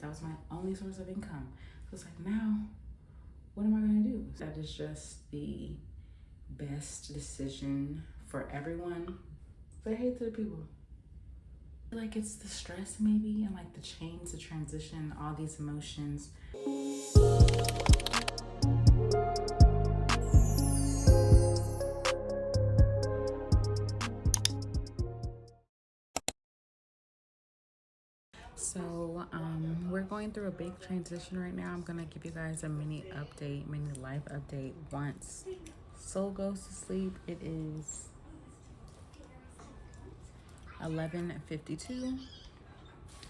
That was my only source of income. So it's like, now, what am I gonna do? That is just the best decision for everyone. Say hey to the people. Like, it's the stress maybe, and like the change, the transition, all these emotions. So we're going through a big transition right now. I'm gonna give you guys a mini life update once Soul goes to sleep. It is 11:52.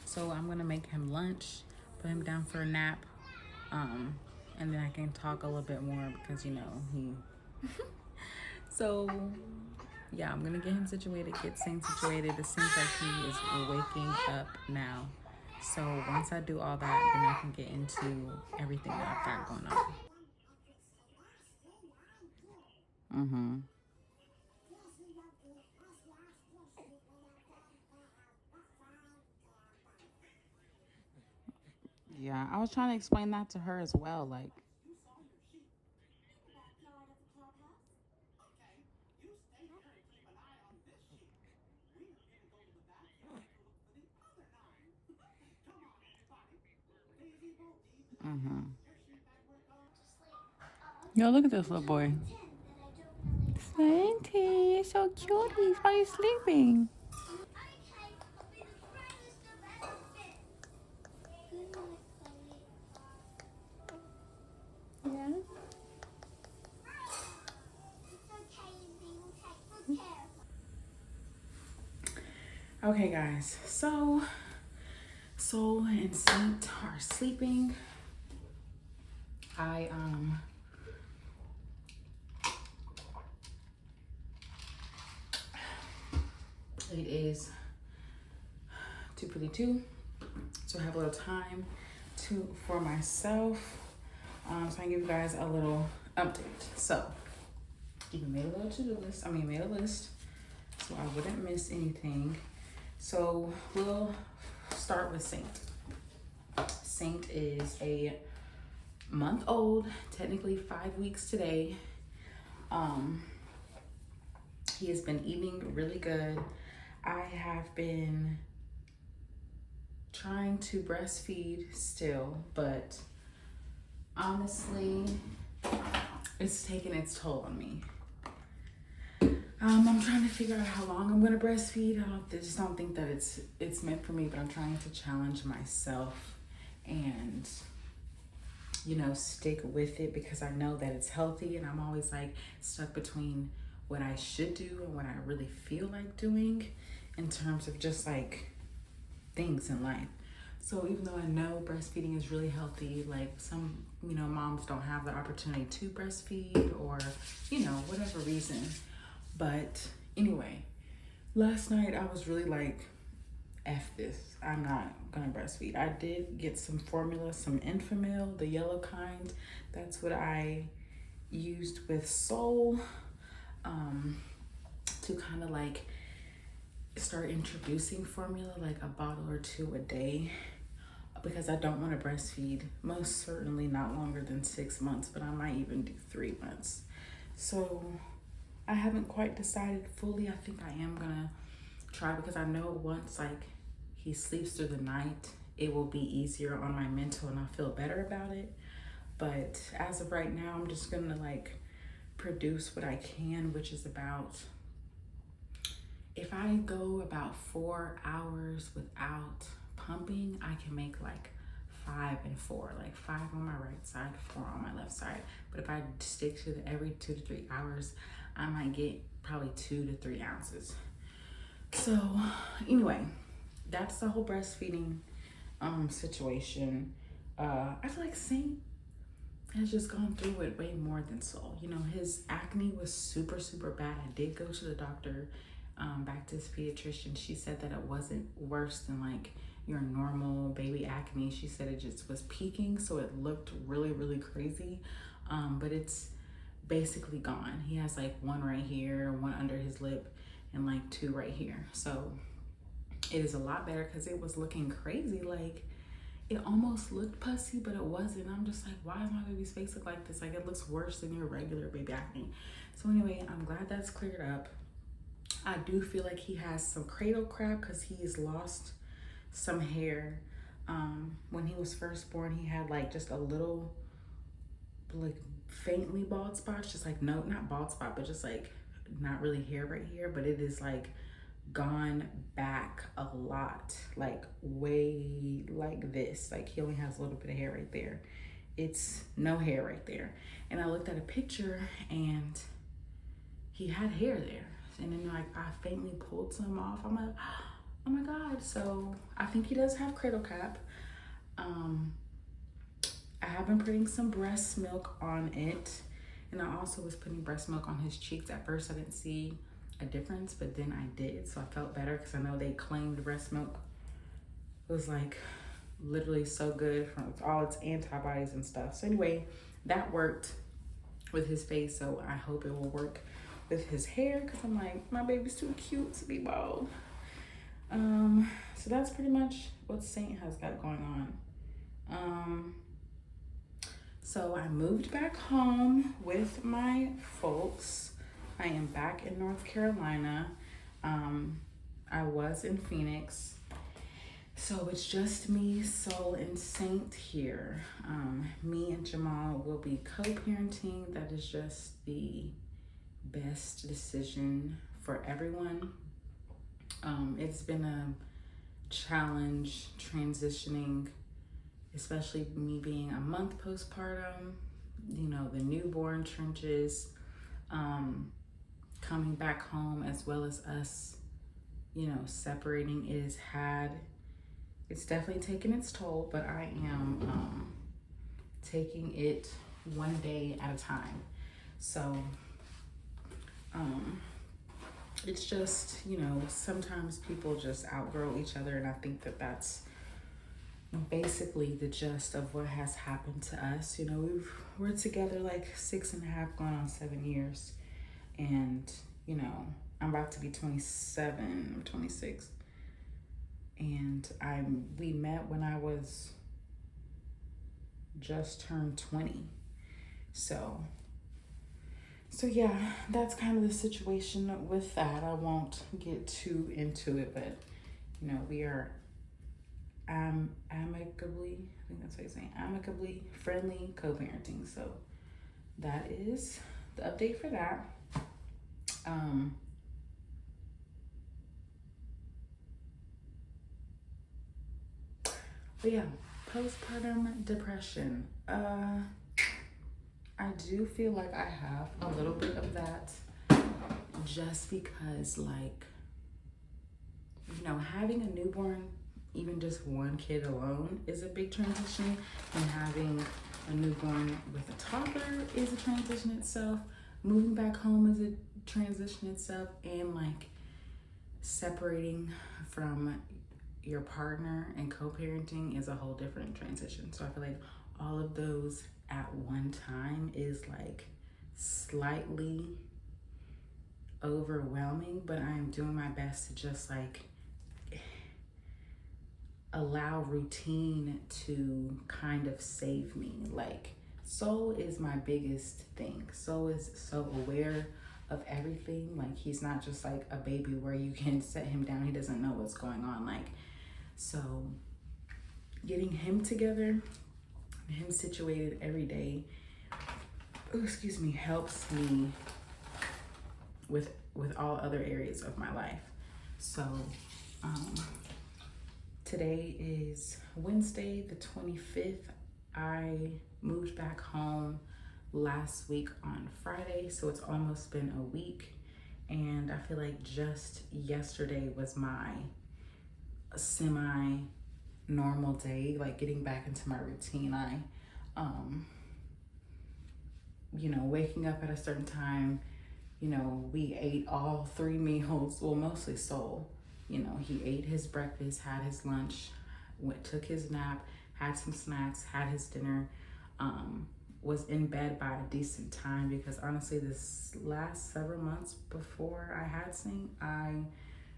So I'm gonna make him lunch, put him down for a nap, and then I can talk a little bit more because he. So yeah, I'm gonna get him situated, get Saint situated. It seems like he is waking up now. So once I do all that, then I can get into everything that I've got going on. Yeah, I was trying to explain that to her as well. Like, yo, look at this little boy. Sainty, you're so cute. Why are you sleeping? Yeah. Okay, guys. So Soul and Saint are sleeping. It is 2:52, so I have a little time for myself. So I can give you guys a little update. So even made a little to-do list. Made a list so I wouldn't miss anything. So we'll start with Saint. Saint is a month old, technically 5 weeks today. He has been eating really good. I have been trying to breastfeed still, but honestly, it's taking its toll on me. I'm trying to figure out how long I'm gonna breastfeed. I just don't think that it's meant for me, but I'm trying to challenge myself and stick with it because I know that it's healthy, and I'm always like stuck between what I should do and what I really feel like doing in terms of just like things in life. So even though I know breastfeeding is really healthy, like some moms don't have the opportunity to breastfeed or whatever reason. But anyway, last night I was really like, F this, I'm not gonna breastfeed. I did get some formula, some Enfamil, the yellow kind. That's what I used with Soul to kind of like start introducing formula, like a bottle or two a day, because I don't want to breastfeed, most certainly not longer than 6 months, but I might even do 3 months. So I haven't quite decided fully. I think I am gonna try, because I know once like he sleeps through the night, it will be easier on my mental and I'll feel better about it. But as of right now, I'm just gonna like produce what I can, which is about, if I go about 4 hours without pumping, I can make like 5 and 4, like 5 on my right side, 4 on my left side. But if I stick to every 2 to 3 hours, I might get probably 2 to 3 ounces. So anyway, that's the whole breastfeeding situation. I feel like Saint has just gone through it way more than Soul. His acne was super, super bad. I did go to the doctor, back to his pediatrician. She said that it wasn't worse than like your normal baby acne. She said it just was peaking, so it looked really, really crazy. But it's basically gone. He has like 1 right here, 1 under his lip, and like 2 right here. So it is a lot better, because it was looking crazy. Like, it almost looked pussy, but it wasn't. I'm just like, why does my baby's face look like this? Like, it looks worse than your regular baby acne. So anyway, I'm glad that's cleared up. I do feel like he has some cradle crap because he's lost some hair. When he was first born, he had like just a little, like faintly bald spots, just like, no, not bald spot, but just like not really hair right here, but it is like gone back a lot, like way like this. Like he only has a little bit of hair right there. It's no hair right there. And I looked at a picture and he had hair there. And then like I faintly pulled some off. I'm like, oh my God. So I think he does have cradle cap. I have been putting some breast milk on it. And I also was putting breast milk on his cheeks. At first I didn't see a difference, but then I did. So I felt better because I know they claimed breast milk was like literally so good from all its antibodies and stuff. So anyway, that worked with his face. So I hope it will work with his hair because I'm like, my baby's too cute to be bald. So that's pretty much what Saint has got going on. So I moved back home with my folks. I am back in North Carolina. I was in Phoenix. So it's just me, Soul, and Saint here. Me and Jamal will be co-parenting. That is just the best decision for everyone. It's been a challenge transitioning, especially me being a month postpartum, you know, the newborn trenches, coming back home, as well as us, you know, separating. It's definitely taken its toll, but I am taking it one day at a time. So it's just, you know, sometimes people just outgrow each other, and I think that that's basically the gist of what has happened to us. You know, we're together like 6.5 going on 7 years, and you know, I'm about to be 27 or 26, and we met when I was just turned 20. So yeah, that's kind of the situation with that. I won't get too into it, but you know, we are amicably, I think that's what you're saying, amicably friendly co-parenting. So that is the update for that. But yeah, postpartum depression. I do feel like I have a little bit of that, just because, like, you know, having a newborn, even just one kid alone, is a big transition, and having a newborn with a toddler is a transition itself. Moving back home is a transition itself, and like separating from your partner and co-parenting is a whole different transition. So I feel like all of those at one time is like slightly overwhelming, but I am doing my best to just like allow routine to kind of save me. Like, Soul is my biggest thing. Soul is so aware of everything. Like, he's not just like a baby where you can set him down, he doesn't know what's going on. Like, so getting him together, him situated every day, helps me with all other areas of my life. So today is Wednesday the 25th. I moved back home last week on Friday, so it's almost been a week, and I feel like just yesterday was my semi normal day, like getting back into my routine. I you know, waking up at a certain time, you know, we ate all 3 meals, well, mostly Soul. You know, he ate his breakfast, had his lunch, took his nap, had some snacks, had his dinner, was in bed by a decent time, because honestly, this last several months before I had Saint,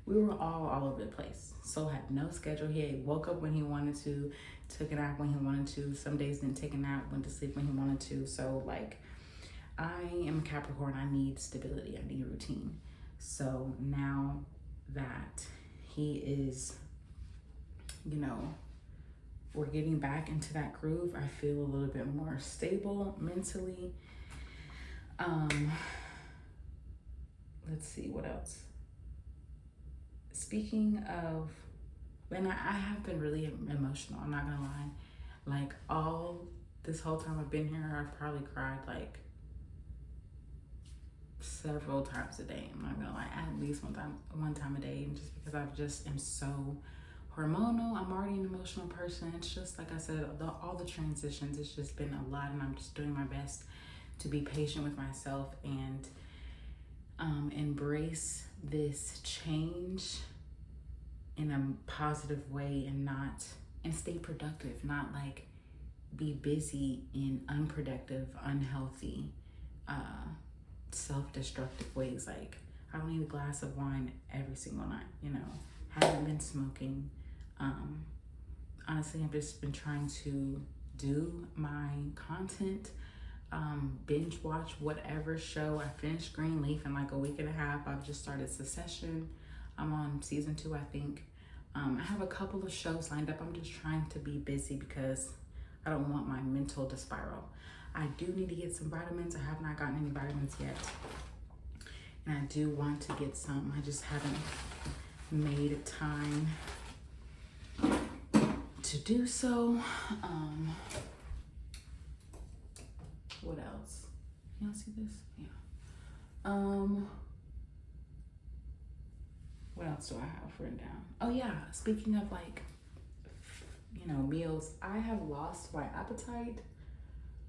we were all over the place. Soul had no schedule. He woke up when he wanted to, took a nap when he wanted to. Some days didn't take a nap, went to sleep when he wanted to. So like, I am a Capricorn. I need stability. I need routine. So now that he is, you know, we're getting back into that groove, I feel a little bit more stable mentally. Let's see what else. Speaking of, and I have been really emotional, I'm not gonna lie. Like all this whole time I've been here, I've probably cried like several times a day. I'm not gonna lie, at least one time a day. And just because I just am so hormonal, I'm already an emotional person. It's just like I said, all the transitions, it's just been a lot, and I'm just doing my best to be patient with myself and embrace this change in a positive way, and stay productive, not like be busy in unproductive, unhealthy, self-destructive ways. Like I don't need a glass of wine every single night, you know. Haven't been smoking. Honestly, I've just been trying to do my content, binge watch whatever show. I finished Greenleaf in like a week and a half. I've just started Succession. I'm on season 2, I think. I have a couple of shows lined up. I'm just trying to be busy because I don't want my mental to spiral. I do need to get some vitamins. I have not gotten any vitamins yet. And I do want to get some. I just haven't made time to do so. What else? Y'all see this? Yeah. What else do I have written down? Oh yeah, speaking of like, you know, meals, I have lost my appetite.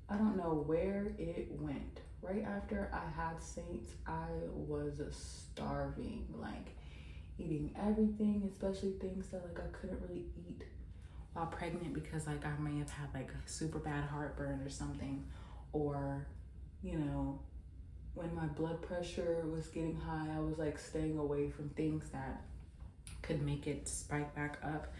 I don't know where it went. Right after I had Saints, I was starving, like eating everything, especially things that like I couldn't really eat while pregnant because like I may have had like a super bad heartburn or something, or, you know, when my blood pressure was getting high, I was like staying away from things that could make it spike back up.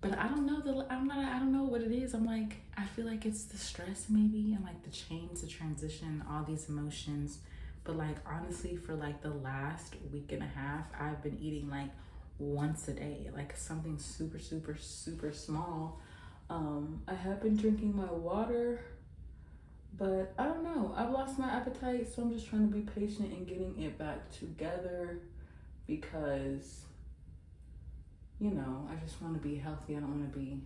But I don't know, I don't know what it is. I'm like, I feel like it's the stress maybe, and like the change, the transition, all these emotions. But like, honestly, for like the last week and a half, I've been eating like once a day, like something super, super, super small. I have been drinking my water, but I don't know. I've lost my appetite, so I'm just trying to be patient and getting it back together because, you know, I just want to be healthy. I don't want to be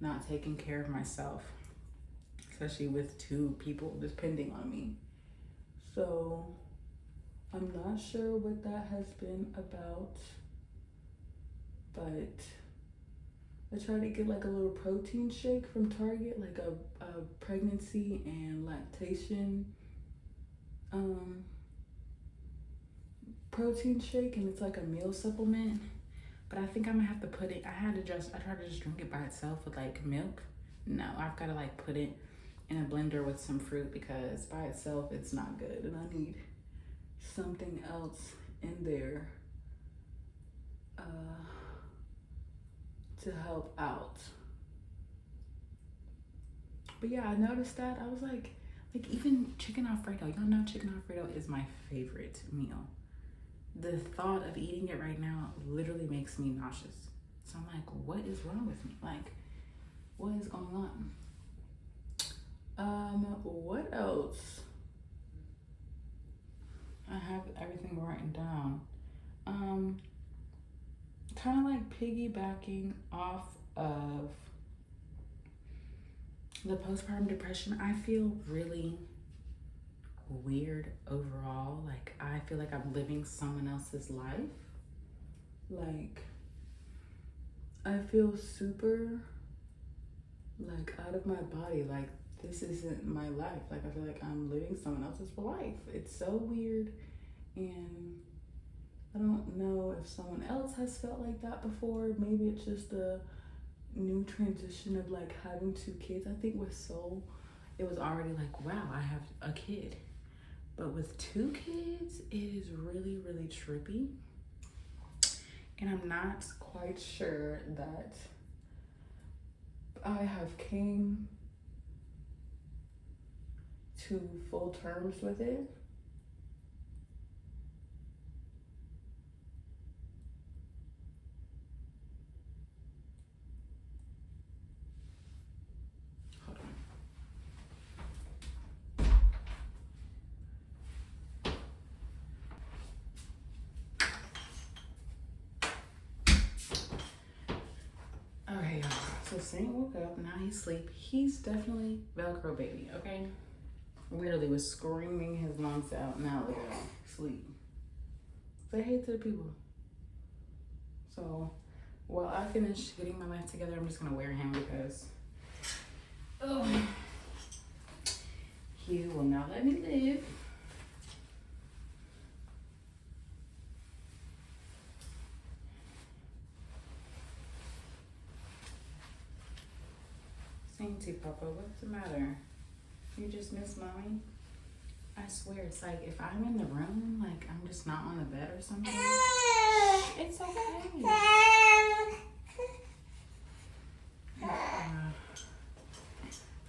not taking care of myself, especially with 2 people depending on me. So I'm not sure what that has been about, but I tried to get like a little protein shake from Target, like a pregnancy and lactation protein shake, and it's like a meal supplement. But I think I'm gonna have to put it, I tried to just drink it by itself with like milk. No, I've gotta like put it in a blender with some fruit because by itself it's not good, and I need something else in there to help out. But yeah, I noticed that. I was like even chicken Alfredo. Y'all know chicken Alfredo is my favorite meal. The thought of eating it right now literally makes me nauseous. So I'm like, what is wrong with me? Like, what is going on? What else? I have everything written down. Kind of like piggybacking off of the postpartum depression, I feel really weird overall. Like, I feel like I'm living someone else's life. Like, I feel super like out of my body. Like, this isn't my life. Like, I feel like I'm living someone else's life. It's so weird, and I don't know if someone else has felt like that before. Maybe it's just a new transition of like having 2 kids. I think with Soul, it was already like, wow, I have a kid. But with 2 kids, it is really, really trippy. And I'm not quite sure that I have came to full terms with it. Hold on. Okay, y'all. So Saint woke up, now he's asleep. He's definitely Velcro baby, okay? Literally was screaming his lungs out. Now look at him, sleep. Say hey to the people. So while I finish getting my life together, I'm just gonna wear him because he will not let me live. Sainty Papa, what's the matter? You just miss mommy? I swear, it's like if I'm in the room, like I'm just not on the bed or something. It's okay.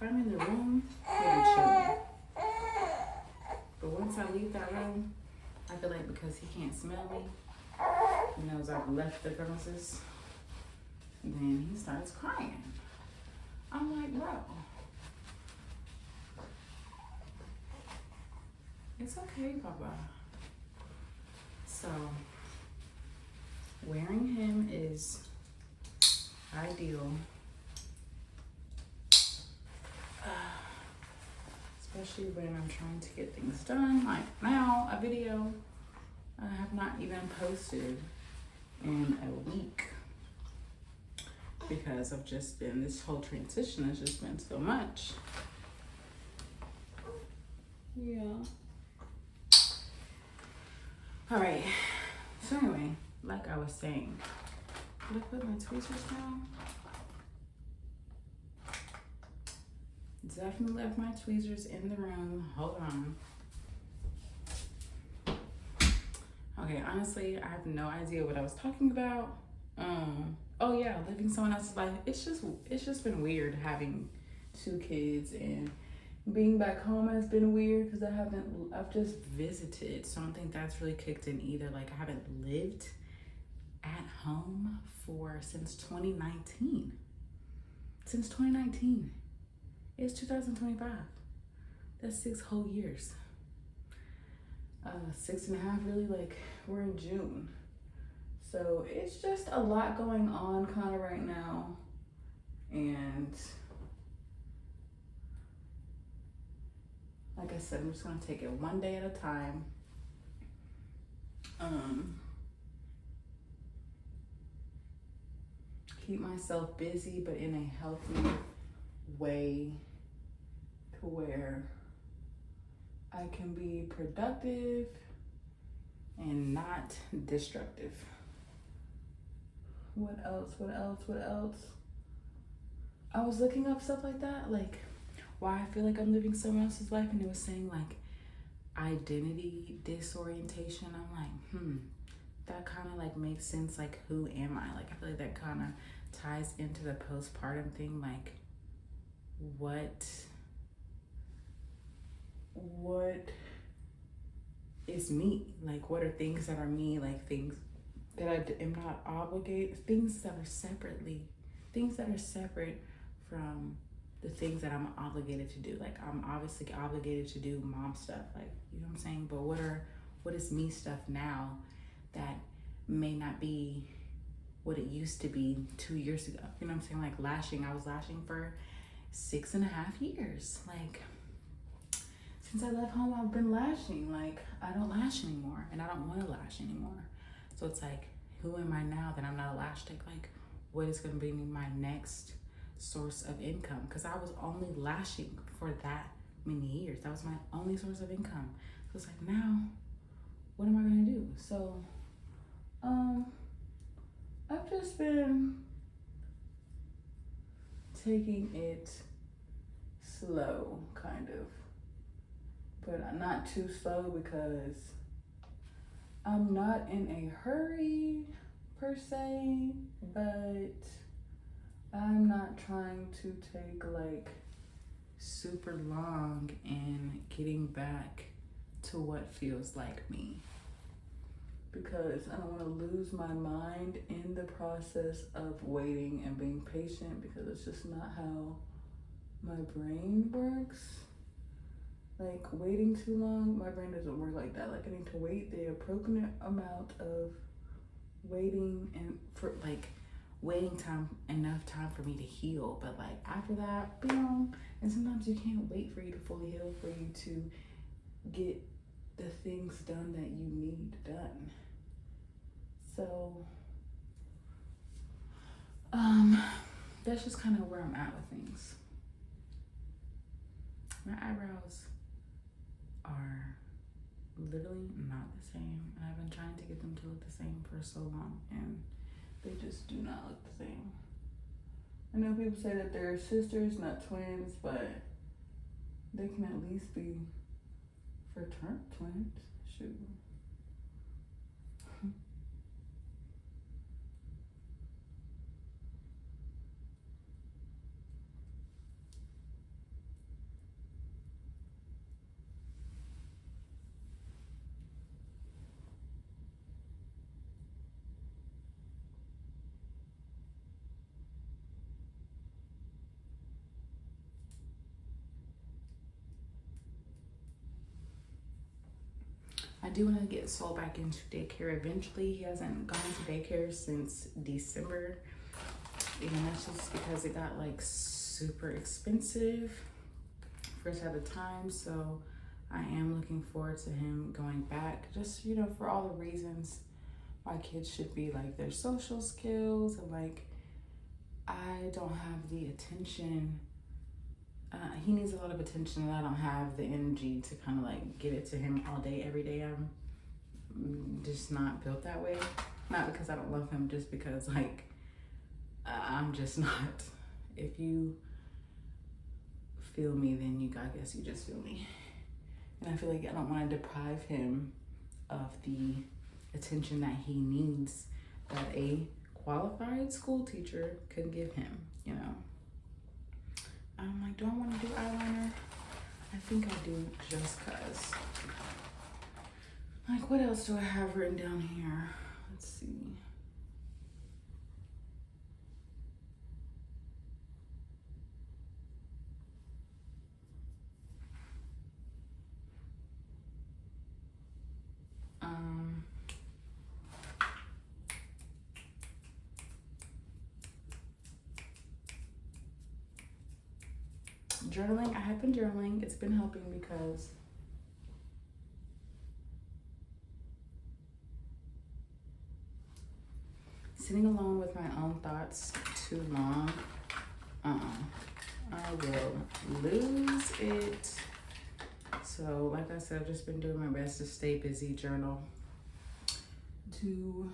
If I'm in the room, he'll be chilling. But once I leave that room, I feel like because he can't smell me, he knows I've left the premises, then he starts crying. I'm like, bro, it's okay, Papa. So, wearing him is ideal. Especially when I'm trying to get things done. Like now, a video I have not even posted in a week because I've just been, this whole transition has just been so much. Yeah. All right. So anyway, like I was saying, did I put my tweezers down? Definitely left my tweezers in the room. Hold on. Okay, honestly, I have no idea what I was talking about. Oh yeah, living someone else's life. It's just been weird having 2 kids, and being back home has been weird because I've just visited. So I don't think that's really kicked in either. Like I haven't lived at home since 2019. Since 2019. It's 2025. That's 6 whole years. 6.5 really, like we're in June. So it's just a lot going on kind of right now. And like I said, I'm just gonna take it one day at a time. Keep myself busy, but in a healthy way to where I can be productive and not destructive. What else? I was looking up stuff like that, like why I feel like I'm living someone else's life, and it was saying like identity disorientation. I'm like, that kind of like makes sense. Like, who am I? Like, I feel like that kind of ties into the postpartum thing. Like, what is me? Like, what are things that are me? Like, things that I am not obligated, things that are separate from the things that I'm obligated to do. Like, I'm obviously obligated to do mom stuff, like, you know what I'm saying? But what is me stuff now that may not be what it used to be 2 years ago? You know what I'm saying? Like lashing, I was lashing for 6.5 years. Like, since I left home, I've been lashing. Like, I don't lash anymore, and I don't want to lash anymore. So it's like, who am I now that I'm not a lash tech? Like, what is going to be my next source of income? Because I was only lashing for that many years. That was my only source of income. So it's like, now, what am I going to do? So, I've just been taking it slow, kind of. But not too slow because I'm not in a hurry, per se, but I'm not trying to take like super long in getting back to what feels like me, because I don't want to lose my mind in the process of waiting and being patient, because it's just not how my brain works. Like waiting too long, my brain doesn't work like that. Like I need to wait the appropriate amount of waiting, and for like waiting time, enough time for me to heal. But like after that, boom. And sometimes you can't wait for you to fully heal for you to get the things done that you need done. So that's just kind of where I'm at with things. My eyebrows are literally not the same, and I've been trying to get them to look the same for so long, and they just do not look the same. I know people say that they're sisters, not twins, but they can at least be fraternal twins. Shoot. I do want to get Soul back into daycare eventually. He hasn't gone to daycare since December. And that's just because it got like super expensive first at a time. So I am looking forward to him going back, just, you know, for all the reasons why kids should be, like their social skills, and like I don't have the attention. He needs a lot of attention, and I don't have the energy to kind of like give it to him all day, every day. I'm just not built that way. Not because I don't love him, just because like I'm just not. If you feel me, then I guess you just feel me. And I feel like I don't want to deprive him of the attention that he needs, that a qualified school teacher could give him, you know. I'm like, do I want to do eyeliner? I think I do, just cause. Like, what else do I have written down here? Let's see. Journaling. I have been journaling. It's been helping because sitting alone with my own thoughts too long, I will lose it. So like I said, I've just been doing my best to stay busy, journal, do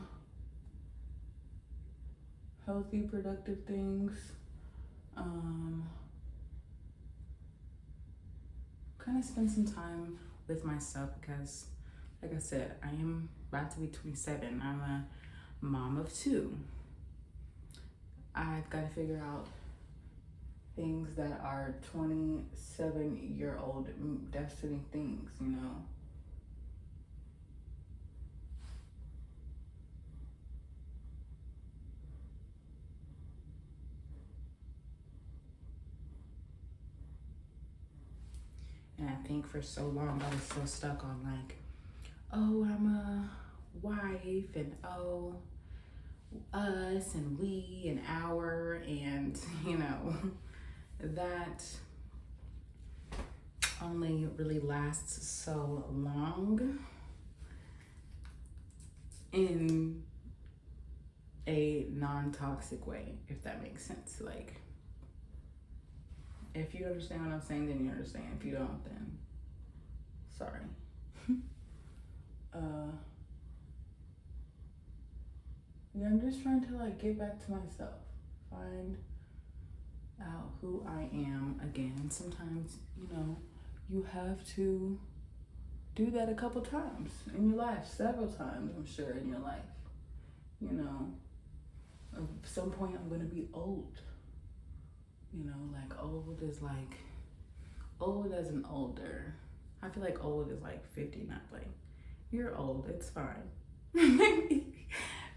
healthy, productive things. Kind of spend some time with myself, because like I said, I am about to be 27. I'm a mom of 2. I've got to figure out things that are 27-year-old destiny things, you know. And I think for so long I was so stuck on like, oh, I'm a wife, and oh, us and we and our, and you know, that only really lasts so long in a non-toxic way, if that makes sense. Like, if you understand what I'm saying, then you understand. If you don't, then sorry. Yeah, I'm just trying to like get back to myself, find out who I am again. And sometimes, you know, you have to do that a couple times in your life, several times, I'm sure, in your life. You know, at some point I'm gonna be old. You know, like old as an older. I feel like old is like 50, not like you're old, it's fine.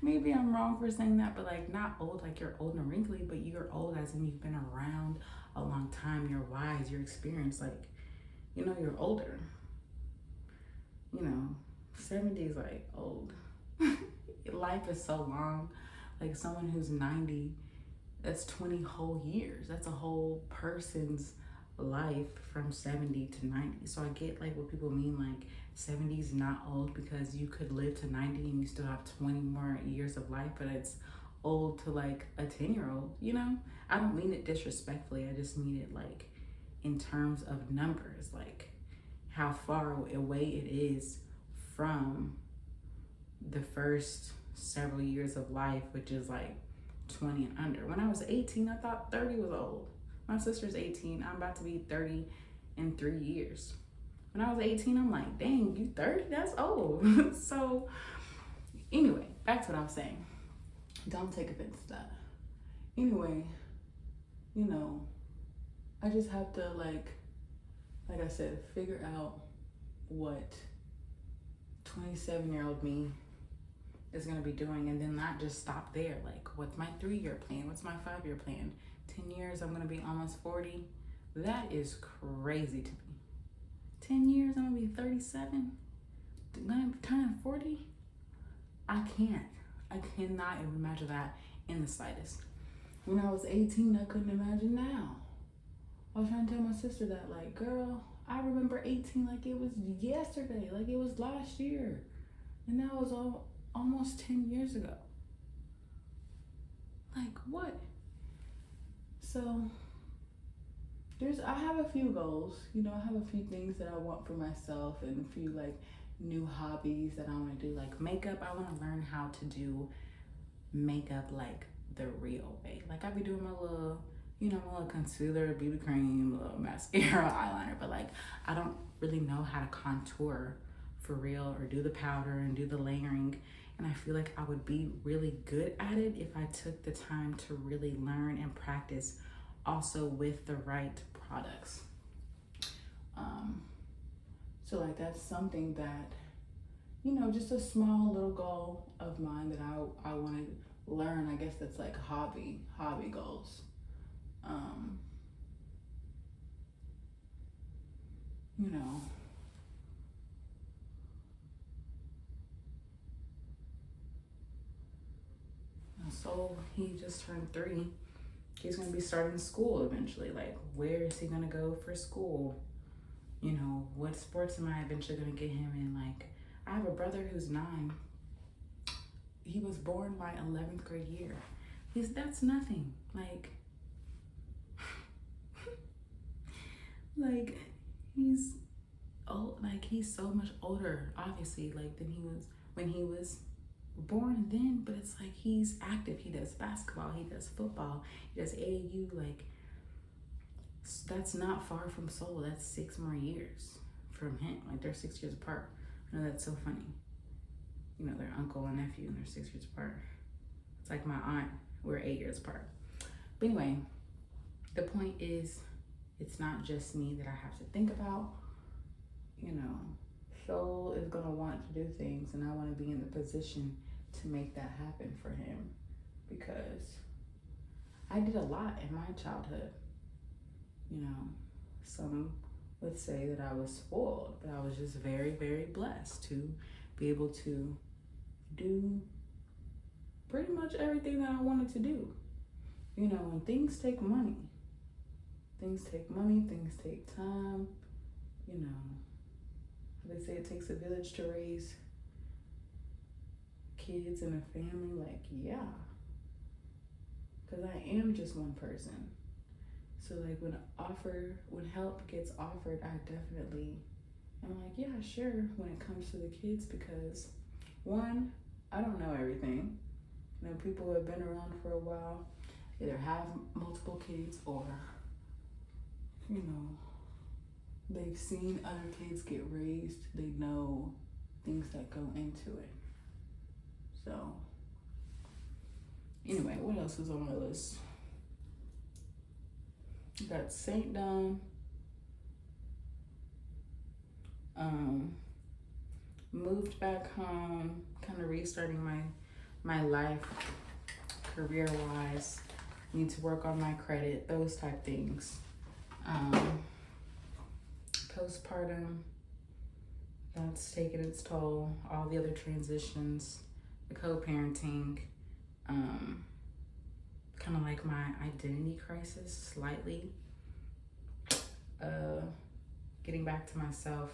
Maybe I'm wrong for saying that, but like not old like you're old and wrinkly, but you're old as in you've been around a long time, you're wise, you're experienced, like, you know, you're older. You know, 70 is like old. Life is so long. Like someone who's 90, that's 20 whole years. That's a whole person's life from 70 to 90. So I get like what people mean, like 70 is not old because you could live to 90 and you still have 20 more years of life, but it's old to like a 10-year-old, you know? I don't mean it disrespectfully. I just mean it like in terms of numbers, like how far away it is from the first several years of life, which is like 20 and under. When I was 18, I thought 30 was old. My sister's 18. I'm about to be 30 in 3 years. When I was 18, I'm like, dang, you 30? That's old. So anyway, back to what I was saying. Don't take offense to that. Anyway, you know, I just have to like I said, figure out what 27-year-old me is going to be doing, and then not just stop there. Like, what's my 3-year plan? What's my 5-year plan? 10 years, I'm going to be almost 40. That is crazy to me. 10 years, I'm going to be 37. I'm turning 40. I cannot even imagine that in the slightest. When I was 18, I couldn't imagine now. I was trying to tell my sister that, like, girl, I remember 18 like it was yesterday, like it was last year. And that was almost 10 years ago. Like, what? So, I have a few goals. You know, I have a few things that I want for myself and a few, like, new hobbies that I want to do. Like, makeup, I want to learn how to do makeup, like, the real way. Like, I be doing my little, you know, my little concealer, BB cream, little mascara, eyeliner, but like I don't really know how to contour for real or do the powder and do the layering. And I feel like I would be really good at it if I took the time to really learn and practice also with the right products. So like that's something that, you know, just a small little goal of mine that I want to learn. I guess that's like hobby goals. You know, so he just turned 3. He's going to be starting school eventually. Like, where is he going to go for school? You know, what sports am I eventually going to get him in? Like, I have a brother who's 9. He was born my 11th grade year. That's nothing. Like he's old, like he's so much older, obviously, like than he was when he was born then, but it's like he's active. He does basketball, he does football, he does AAU. Like, that's not far from Seoul. That's 6 more years from him. Like, they're 6 years apart. I know that's so funny. You know, they're uncle and nephew and they're 6 years apart. It's like my aunt, we're 8 years apart. But anyway, the point is, it's not just me that I have to think about. You know, Seoul is gonna want to do things, and I want to be in the position to make that happen for him, because I did a lot in my childhood. You know, some would say that I was spoiled, but I was just very, very blessed to be able to do pretty much everything that I wanted to do. You know, and things take money. Things take money, things take time. You know, they say it takes a village to raise kids and a family. Like, yeah, because I am just one person. So like when help gets offered, I definitely am like, yeah, sure, when it comes to the kids, because one, I don't know everything. You know, people who have been around for a while either have multiple kids or, you know, they've seen other kids get raised. They know things that go into it. So Anyway, what else is on my list? Got St. Dom. Moved back home, kind of restarting my life, career-wise. Need to work on my credit, those type things. Postpartum, that's taking its toll. All the other transitions, the co-parenting, kind of like my identity crisis slightly. Getting back to myself.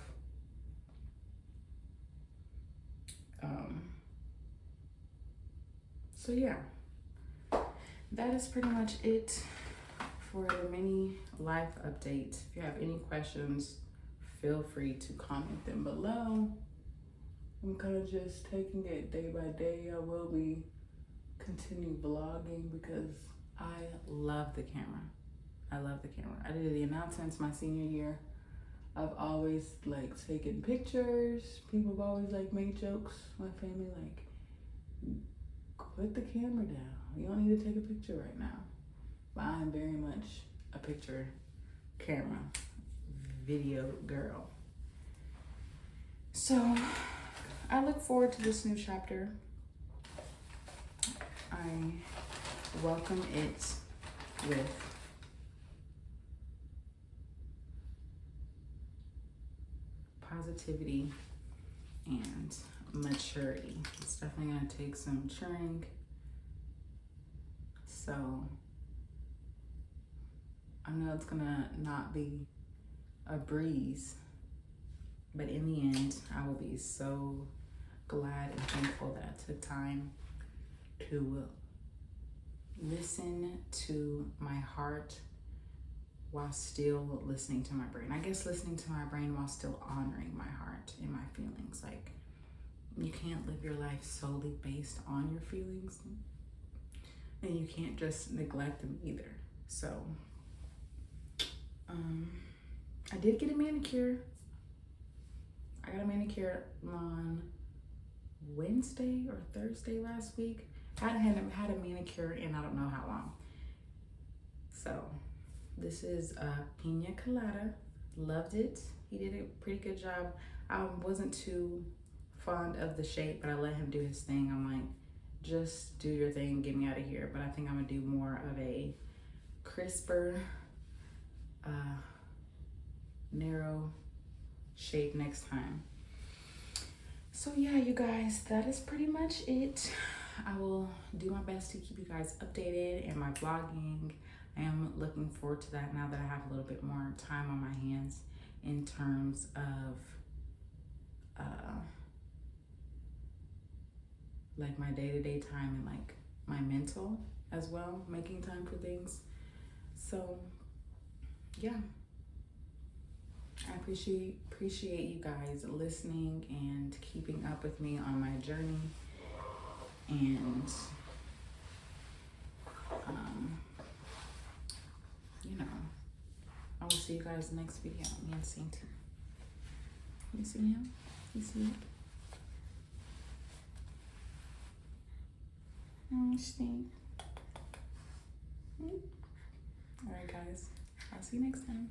So yeah, that is pretty much it for the mini life update. If you have any questions, feel free to comment them below. I'm kind of just taking it day by day. I will be continue vlogging because I love the camera. I love the camera. I did the announcements my senior year. I've always like taken pictures. People have always like made jokes. My family like, put the camera down. You don't need to take a picture right now. But I am very much a picture, camera, video girl. So I look forward to this new chapter. I welcome it with positivity and maturity. It's definitely gonna take some maturing. So I know it's gonna not be a breeze, but in the end, I will be so glad and thankful that I took time to listen to my heart while still listening to my brain. I guess listening to my brain while still honoring my heart and my feelings. Like, you can't live your life solely based on your feelings, and you can't just neglect them either. So, I did get a manicure. I got a manicure on Wednesday or Thursday last week. I hadn't had a manicure in I don't know how long. So, this is Pina Colada. Loved it. He did a pretty good job. I wasn't too fond of the shape, but I let him do his thing. I'm like, just do your thing, get me out of here. But I think I'm gonna do more of a crisper, narrow shape next time. So yeah, you guys, that is pretty much it. I will do my best to keep you guys updated in my vlogging. I am looking forward to that now that I have a little bit more time on my hands in terms of like my day-to-day time and like my mental as well, making time for things. So yeah, I appreciate you guys listening and keeping up with me on my journey. And you know, I will see you guys next video. Me and Saint. You see him? You see it? Stink. All right, guys. I'll see you next time.